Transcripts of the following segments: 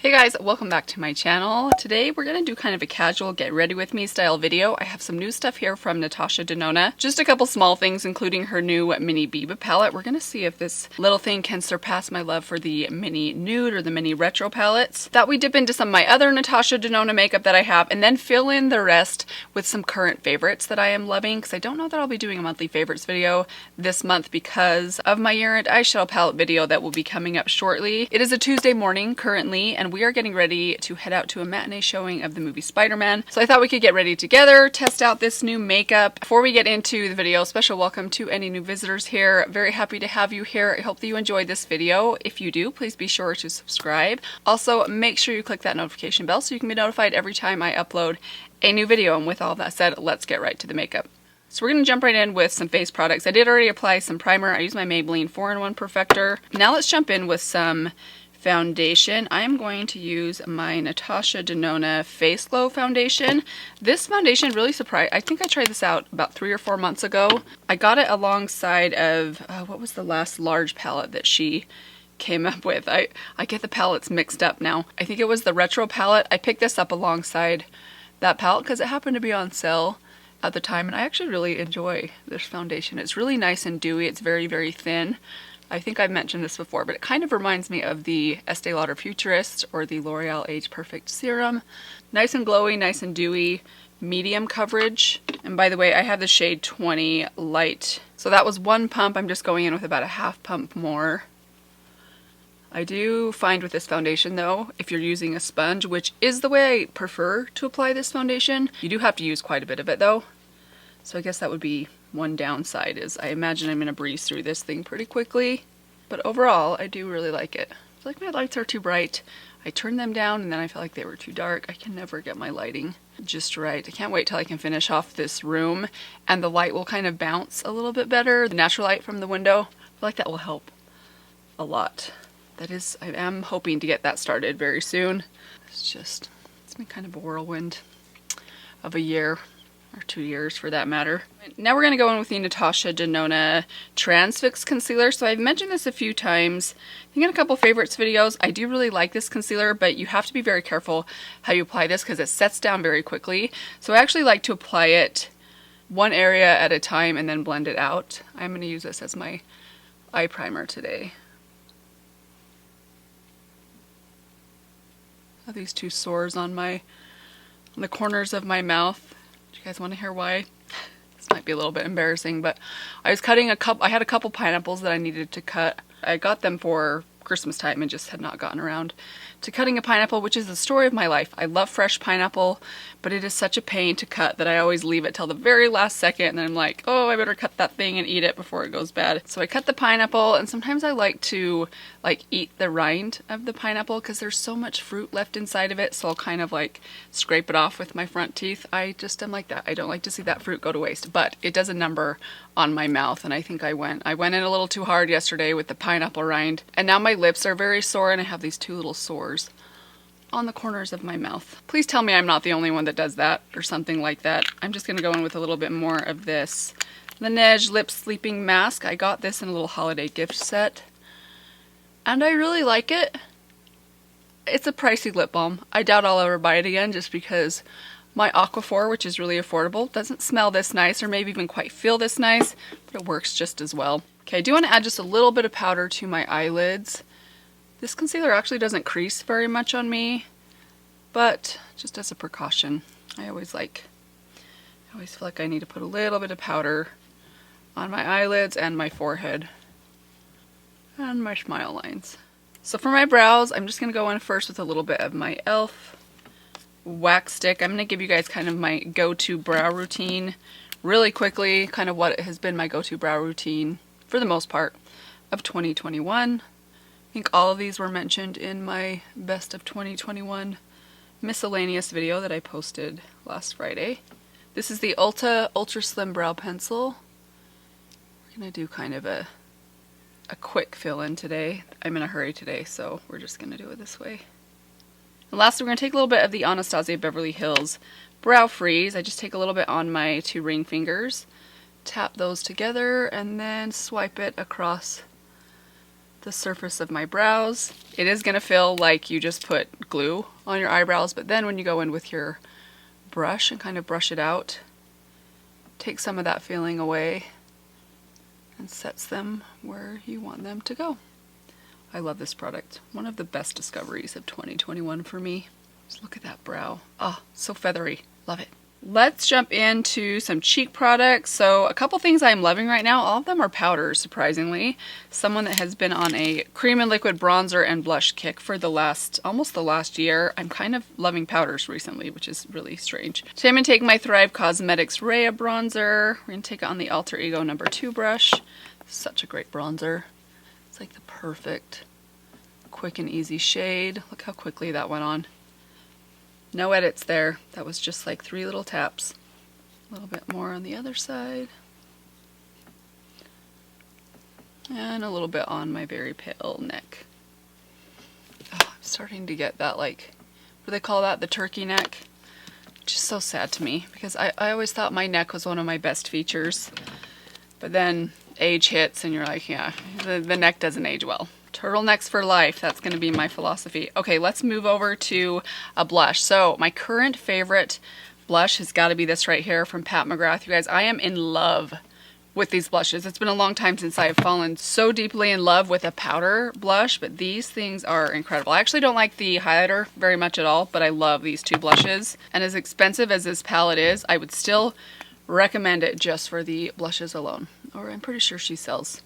Hey guys, welcome back to my channel. Today we're going to do kind of a casual get ready with me style video. I have some new stuff here from Natasha Denona. Just a couple small things, including her new mini Biba palette. We're going to see if this little thing can surpass my love for the mini nude or the mini retro palettes. Thought we'd dip into some of my other Natasha Denona makeup that I have and then fill in the rest with some current favorites that I am loving, because I don't know that I'll be doing a monthly favorites video this month because of my year-end eyeshadow palette video that will be coming up shortly. It is a Tuesday morning currently, and we are getting ready to head out to a matinee showing of the movie Spider-Man. So I thought we could get ready together, test out this new makeup. Before we get into the video, special welcome to any new visitors here. Very happy to have you here. I hope that you enjoyed this video. If you do, please be sure to subscribe. Also, make sure you click that notification bell so you can be notified every time I upload a new video. And with all that said, let's get right to the makeup. So we're going to jump right in with some face products. I did already apply some primer. I used my Maybelline 4-in-1 Perfector. Now let's jump in with some foundation. I am going to use my Natasha Denona Face Glow foundation. This foundation really surprised. I think I tried this out about 3 or 4 months ago. I got it alongside of, what was the last large palette that she came up with? I get the palettes mixed up now. I think it was the retro palette. I picked this up alongside that palette because it happened to be on sale at the time, and I actually really enjoy this foundation. It's really nice and dewy. It's very, very thin. I think I've mentioned this before, but it kind of reminds me of the Estee Lauder Futurist or the L'Oreal Age Perfect Serum. Nice and glowy, nice and dewy, medium coverage. And by the way, I have the shade 20 Light. So that was one pump. I'm just going in with about a half pump more. I do find with this foundation though, if you're using a sponge, which is the way I prefer to apply this foundation, you do have to use quite a bit of it though. So I guess that would be one downside, is I imagine I'm going to breeze through this thing pretty quickly. But overall, I do really like it. I feel like my lights are too bright. I turned them down and then I felt like they were too dark. I can never get my lighting just right. I can't wait till I can finish off this room and the light will kind of bounce a little bit better. The natural light from the window, I feel like that will help a lot. That is, I am hoping to get that started very soon. It's been kind of a whirlwind of a year. Or 2 years for that matter. Now we're going to go in with the Natasha Denona Transfix Concealer. So I've mentioned this a few times, I think in a couple favorites videos. I do really like this concealer, but you have to be very careful how you apply this because it sets down very quickly. So I actually like to apply it one area at a time and then blend it out. I'm going to use this as my eye primer today. I have these two sores on the corners of my mouth. Do you guys want to hear why? This might be a little bit embarrassing, but I was cutting I had a couple pineapples that I needed to cut. I got them for Christmas time and just had not gotten around to cutting a pineapple, which is the story of my life. I love fresh pineapple, but it is such a pain to cut that I always leave it till the very last second, and then I'm like, oh, I better cut that thing and eat it before it goes bad. So I cut the pineapple, and sometimes I like to eat the rind of the pineapple because there's so much fruit left inside of it, so I'll kind of scrape it off with my front teeth. I just am like that. I don't like to see that fruit go to waste, but it does a number on my mouth, and I think I went in a little too hard yesterday with the pineapple rind, and now my lips are very sore and I have these two little sores on the corners of my mouth. Please tell me I'm not the only one that does that or something like that. I'm just gonna go in with a little bit more of this Laneige Lip Sleeping Mask. I got this in a little holiday gift set and I really like it. It's a pricey lip balm. I doubt I'll ever buy it again just because my Aquaphor, which is really affordable, doesn't smell this nice or maybe even quite feel this nice, but it works just as well. Okay, I do want to add just a little bit of powder to my eyelids. This concealer actually doesn't crease very much on me, but just as a precaution, I always feel like I need to put a little bit of powder on my eyelids and my forehead and my smile lines. So for my brows, I'm just going to go in first with a little bit of my e.l.f. wax stick. I'm going to give you guys kind of my go-to brow routine really quickly, kind of what has been my go-to brow routine for the most part of 2021. I think all of these were mentioned in my best of 2021 miscellaneous video that I posted last Friday. This is the Ultra Slim Brow Pencil. We're going to do kind of a quick fill-in today. I'm in a hurry today, so we're just going to do it this way. And lastly, we're going to take a little bit of the Anastasia Beverly Hills Brow Freeze. I just take a little bit on my 2 ring fingers, tap those together, and then swipe it across the surface of my brows. It is gonna feel like you just put glue on your eyebrows, but then when you go in with your brush and kind of brush it out, take some of that feeling away and sets them where you want them to go. I love this product. One of the best discoveries of 2021 for me. Just look at that brow. Oh, so feathery. Love it. Let's jump into some cheek products. So a couple things I'm loving right now. All of them are powders, surprisingly. Someone that has been on a cream and liquid bronzer and blush kick for almost the last year. I'm kind of loving powders recently, which is really strange. Today I'm going to take my Thrive Cosmetics Rhea bronzer. We're going to take it on the Alter Ego No. 2 brush. Such a great bronzer. It's like the perfect quick and easy shade. Look how quickly that went on. No edits there. That was just like 3 little taps. A little bit more on the other side. And a little bit on my very pale neck. Oh, I'm starting to get that, like, what do they call that? The turkey neck. Which is so sad to me because I always thought my neck was one of my best features. But then age hits and you're like, yeah, the neck doesn't age well. Turtlenecks for life. That's going to be my philosophy. Okay, let's move over to a blush. So my current favorite blush has got to be this right here from Pat McGrath. You guys, I am in love with these blushes. It's been a long time since I have fallen so deeply in love with a powder blush, but these things are incredible. I actually don't like the highlighter very much at all, but I love these 2 blushes. And as expensive as this palette is, I would still recommend it just for the blushes alone. Or I'm pretty sure she sells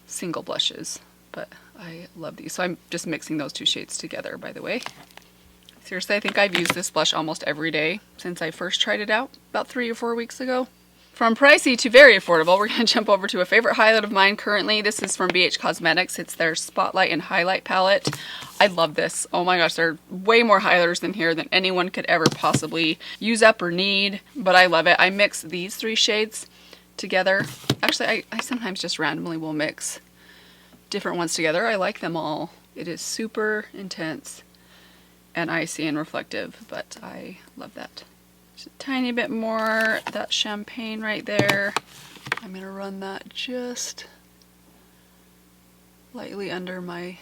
single blushes. But I love these. So I'm just mixing those 2 shades together, by the way. Seriously, I think I've used this blush almost every day since I first tried it out about 3 or 4 weeks ago. From pricey to very affordable, we're going to jump over to a favorite highlight of mine currently. This is from BH Cosmetics. It's their Spotlight and Highlight palette. I love this. Oh my gosh, there are way more highlighters in here than anyone could ever possibly use up or need, but I love it. I mix these 3 shades together. Actually, I sometimes just randomly will mix different ones together. I like them all. It is super intense and icy and reflective, but I love that. Just a tiny bit more of that champagne right there. I'm gonna run that just lightly under my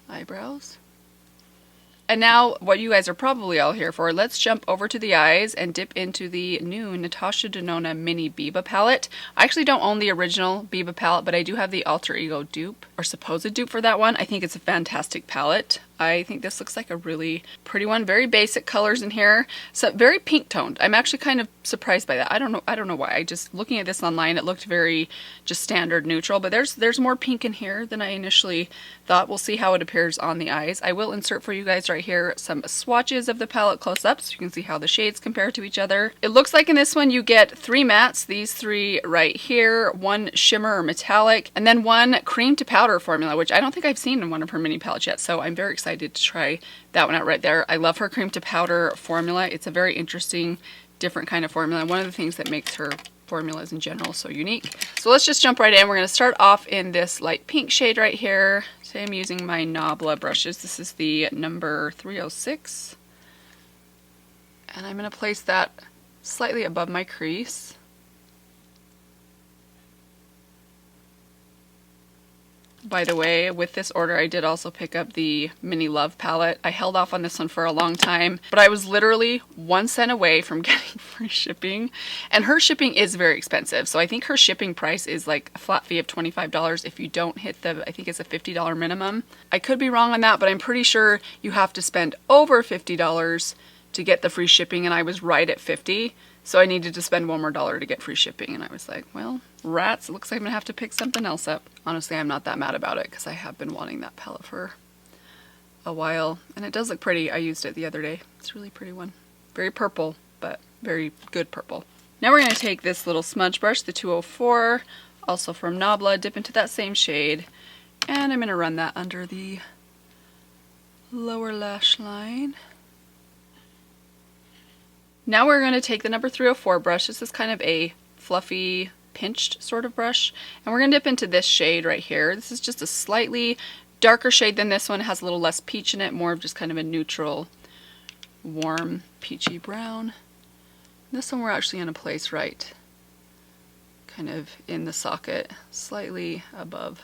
eyebrows. And now, what you guys are probably all here for, let's jump over to the eyes and dip into the new Natasha Denona Mini Biba palette. I actually don't own the original Biba palette, but I do have the Alter Ego dupe, or supposed dupe for that one. I think it's a fantastic palette. I think this looks like a really pretty one. Very basic colors in here. So very pink toned. I'm actually kind of surprised by that. I don't know why. I just, looking at this online, it looked very just standard neutral, but there's more pink in here than I initially thought. We'll see how it appears on the eyes. I will insert for you guys right here some swatches of the palette close up so you can see how the shades compare to each other. It looks like in this one you get 3 mattes, these 3 right here, 1 shimmer or metallic, and then 1 cream to powder formula, which I don't think I've seen in one of her mini palettes yet, so I'm very excited to try that one out right there. I love her cream to powder formula. It's a very interesting, different kind of formula. One of the things that makes her formulas in general so unique. So let's just jump right in. We're going to start off in this light pink shade right here. Today I'm using my Nabla brushes. This is the number 306. And I'm going to place that slightly above my crease. By the way, with this order, I did also pick up the Mini Love palette. I held off on this one for a long time, but I was literally 1 cent away from getting free shipping. And her shipping is very expensive. So I think her shipping price is like a flat fee of $25 if you don't hit the, I think it's a $50 minimum. I could be wrong on that, but I'm pretty sure you have to spend over $50 to get the free shipping, and I was right at $50. So I needed to spend $1 more to get free shipping, and I was like, well, rats, it looks like I'm gonna have to pick something else up. Honestly, I'm not that mad about it because I have been wanting that palette for a while, and it does look pretty. I used it the other day. It's a really pretty one. Very purple, but very good purple. Now we're gonna take this little smudge brush, the 204, also from Nabla, dip into that same shade, and I'm gonna run that under the lower lash line. Now we're going to take the number 304 brush. This is kind of a fluffy, pinched sort of brush. And we're going to dip into this shade right here. This is just a slightly darker shade than this one. It has a little less peach in it, more of just kind of a neutral, warm, peachy brown. This one we're actually going to place right kind of in the socket, slightly above,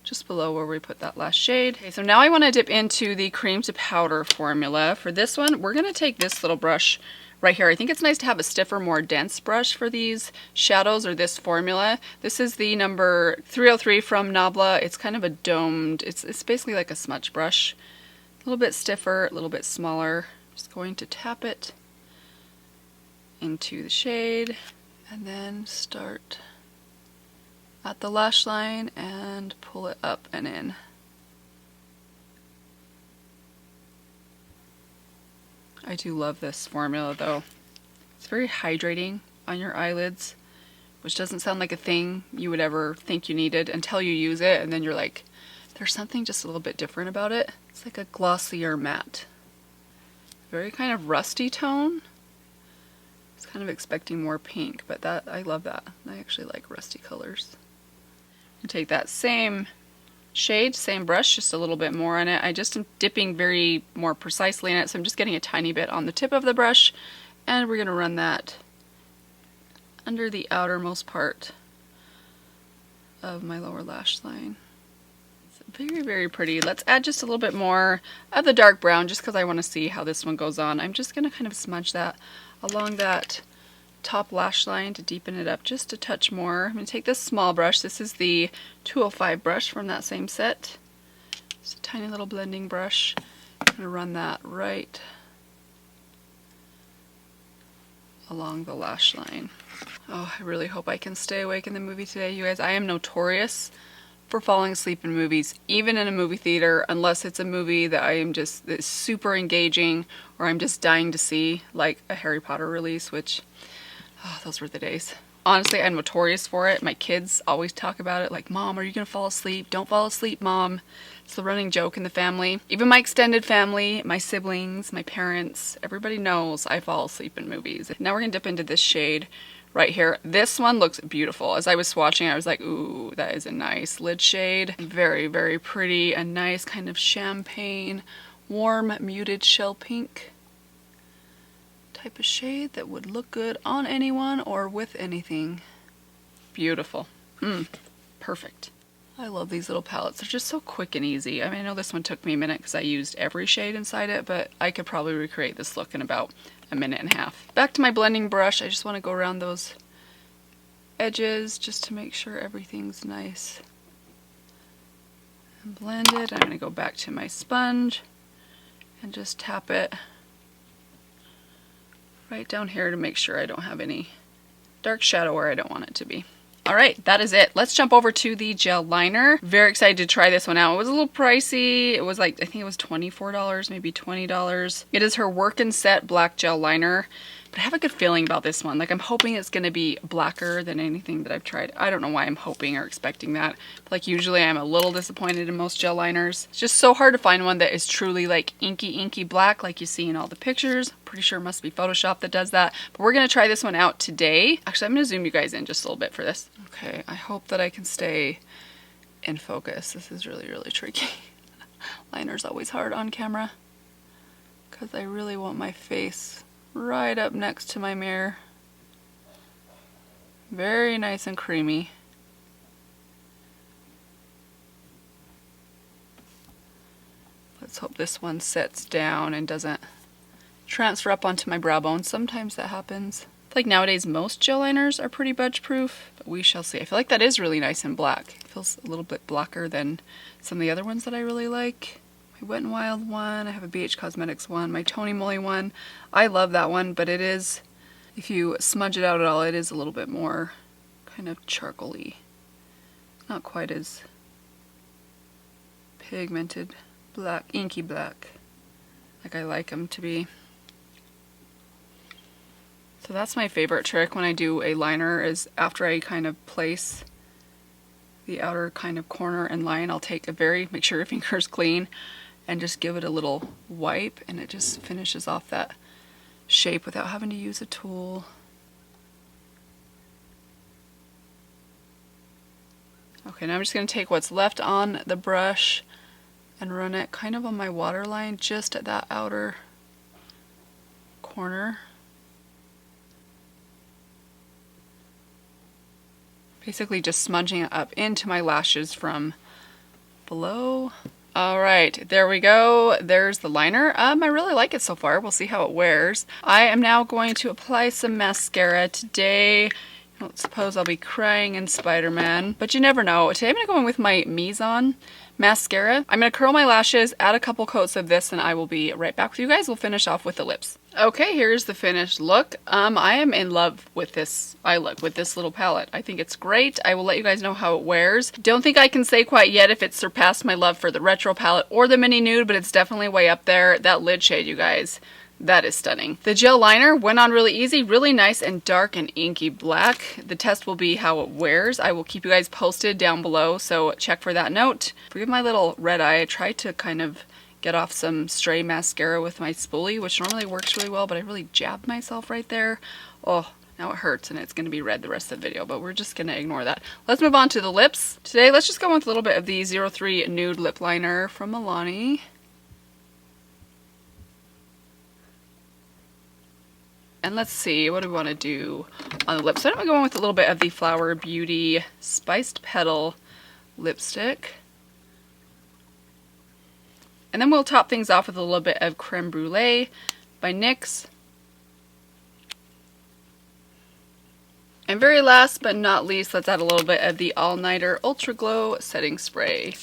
just below where we put that last shade. Okay, so now I want to dip into the cream to powder formula. For this one, we're going to take this little brush right here. I think it's nice to have a stiffer, more dense brush for these shadows or this formula. This is the number 303 from Nabla. It's kind of a domed, it's basically like a smudge brush. A little bit stiffer, a little bit smaller. Just going to tap it into the shade and then start at the lash line and pull it up and in. I do love this formula though. It's very hydrating on your eyelids, which doesn't sound like a thing you would ever think you needed until you use it, and then you're like, there's something just a little bit different about it. It's like a glossier matte. Very kind of rusty tone. I was kind of expecting more pink, but that I love that. I actually like rusty colors. Take that same shade, same brush, just a little bit more on it. I just am dipping very more precisely in it, so I'm just getting a tiny bit on the tip of the brush, and we're going to run that under the outermost part of my lower lash line. It's very, very pretty. Let's add just a little bit more of the dark brown just because I want to see how this one goes on. I'm just going to kind of smudge that along that top lash line to deepen it up just a touch more. I'm going to take this small brush. This is the 205 brush from that same set. It's a tiny little blending brush. I'm going to run that right along the lash line. Oh, I really hope I can stay awake in the movie today, you guys. I am notorious for falling asleep in movies, even in a movie theater, unless it's a movie that I am just that's super engaging or I'm just dying to see, like a Harry Potter release, which oh, those were the days. Honestly, I'm notorious for it. My kids always talk about it, like, Mom, are you gonna fall asleep? Don't fall asleep, Mom. It's the running joke in the family. Even my extended family, my siblings, my parents, everybody knows I fall asleep in movies. Now we're gonna dip into this shade right here. This one looks beautiful. As I was swatching, I was like, ooh, that is a nice lid shade. Very, very pretty. A nice kind of champagne, warm, muted shell pink type of shade that would look good on anyone or with anything. Beautiful. Perfect. I love these little palettes. They're just so quick and easy. I mean, I know this one took me a minute because I used every shade inside it, but I could probably recreate this look in about a minute and a half. Back to my blending brush. I just want to go around those edges just to make sure everything's nice and blended. I'm going to go back to my sponge and just tap it right down here to make sure I don't have any dark shadow where I don't want it to be. Alright, that is it. Let's jump over to the gel liner. Very excited to try this one out. It was a little pricey. It was like, I think it was $24, maybe $20. It is her Work and Set black gel liner. But I have a good feeling about this one. Like, I'm hoping it's going to be blacker than anything that I've tried. I don't know why I'm hoping or expecting that. But like, usually I'm a little disappointed in most gel liners. It's just so hard to find one that is truly like inky black like you see in all the pictures. Pretty sure it must be Photoshop that does that. But we're going to try this one out today. Actually, I'm going to zoom you guys in just a little bit for this. Okay, I hope that I can stay in focus. This is really, really tricky. Liner's always hard on camera because I really want my face right up next to my mirror. Very nice and creamy. Let's hope this one sets down and doesn't transfer up onto my brow bone. Sometimes that happens. I feel like nowadays most gel liners are pretty budge proof, but we shall see. I feel like that is really nice and black. It feels a little bit blacker than some of the other ones that I really like. My Wet n Wild one, I have a BH Cosmetics one, my Tony Moly one. I love that one, but it is, if you smudge it out at all, it is a little bit more kind of charcoaly. Not quite as pigmented black, inky black, like I like them to be. So that's my favorite trick when I do a liner, is after I kind of place the outer kind of corner and line, I'll take make sure your finger's clean, and just give it a little wipe, and it just finishes off that shape without having to use a tool. Okay, now I'm just going to take what's left on the brush and run it kind of on my waterline, just at that outer corner. Basically just smudging it up into my lashes from below. All right, there we go. There's the liner. I really like it so far. We'll see how it wears. I am now going to apply some mascara today. I don't suppose I'll be crying in Spider-Man, but you never know. Today I'm going to go in with my Mise-On mascara. I'm going to curl my lashes, add a couple coats of this, and I will be right back with you guys. We'll finish off with the lips. Okay, here's the finished look. I am in love with this eye look, with this little palette. I think it's great. I will let you guys know how it wears. Don't think I can say quite yet if it's surpassed my love for the retro palette or the mini nude, but it's definitely way up there. That lid shade, you guys. That is stunning. The gel liner went on really easy, really nice and dark and inky black. The test will be how it wears. I will keep you guys posted down below, so check for that note. Forgive my little red eye. I tried to kind of get off some stray mascara with my spoolie, which normally works really well, but I really jabbed myself right there. Oh, now it hurts and it's going to be red the rest of the video, but we're just going to ignore that. Let's move on to the lips. Today, let's just go with a little bit of the 03 Nude Lip Liner from Milani. And let's see, what do we want to do on the lips? So I'm going to go in with a little bit of the Flower Beauty Spiced Petal lipstick. And then we'll top things off with a little bit of Creme Brulee by NYX. And very last but not least, let's add a little bit of the All Nighter Ultra Glow Setting Spray.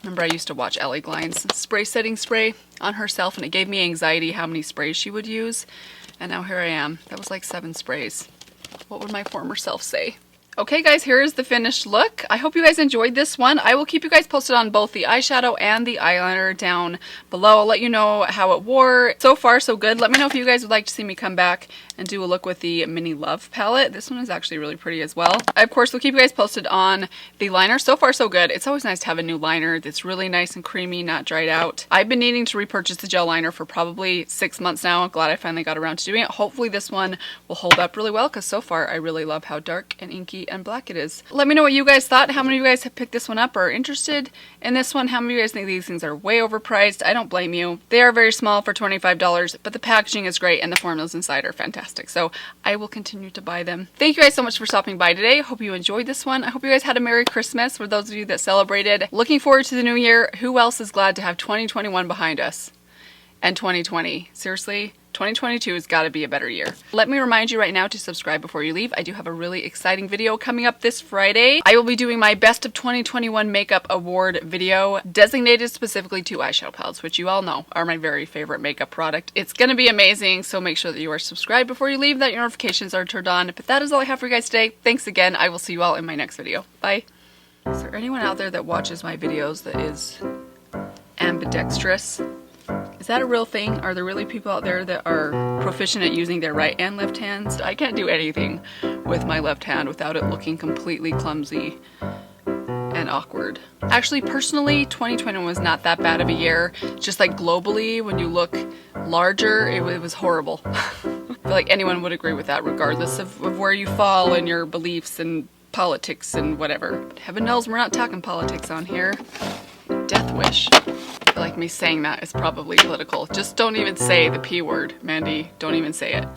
Remember, I used to watch Ellie Glein's spray setting spray on herself, and it gave me anxiety how many sprays she would use. And now here I am. That was like 7 sprays. What would my former self say? Okay guys, here is the finished look. I hope you guys enjoyed this one. I will keep you guys posted on both the eyeshadow and the eyeliner down below. I'll let you know how it wore. So far, so good. Let me know if you guys would like to see me come back and do a look with the Mini Love palette. This one is actually really pretty as well. I, of course, will keep you guys posted on the liner. So far, so good. It's always nice to have a new liner that's really nice and creamy, not dried out. I've been needing to repurchase the gel liner for probably 6 months now. I'm glad I finally got around to doing it. Hopefully this one will hold up really well, because so far I really love how dark and inky and black it is. Let me know what you guys thought. How many of you guys have picked this one up or are interested in this one? How many of you guys think these things are way overpriced? I don't blame you. They are very small for $25, but the packaging is great and the formulas inside are fantastic. So I will continue to buy them. Thank you guys so much for stopping by today. Hope you enjoyed this one. I hope you guys had a Merry Christmas for those of you that celebrated. Looking forward to the new year. Who else is glad to have 2021 behind us? And 2020. Seriously? 2022 has got to be a better year. Let me remind you right now to subscribe before you leave. I do have a really exciting video coming up this Friday. I will be doing my Best of 2021 Makeup Award video designated specifically to eyeshadow palettes, which you all know are my very favorite makeup product. It's going to be amazing, so make sure that you are subscribed before you leave, that your notifications are turned on. But that is all I have for you guys today. Thanks again. I will see you all in my next video. Bye. Is there anyone out there that watches my videos that is ambidextrous? Is that a real thing? Are there really people out there that are proficient at using their right and left hands? I can't do anything with my left hand without it looking completely clumsy and awkward. Actually, personally, 2021 was not that bad of a year. Just like globally, when you look larger, it was horrible. I feel like anyone would agree with that, regardless of where you fall in your beliefs and politics and whatever. But heaven knows we're not talking politics on here. Death wish. I feel like me saying that is probably political. Just don't even say the P word, Mandy. Don't even say it.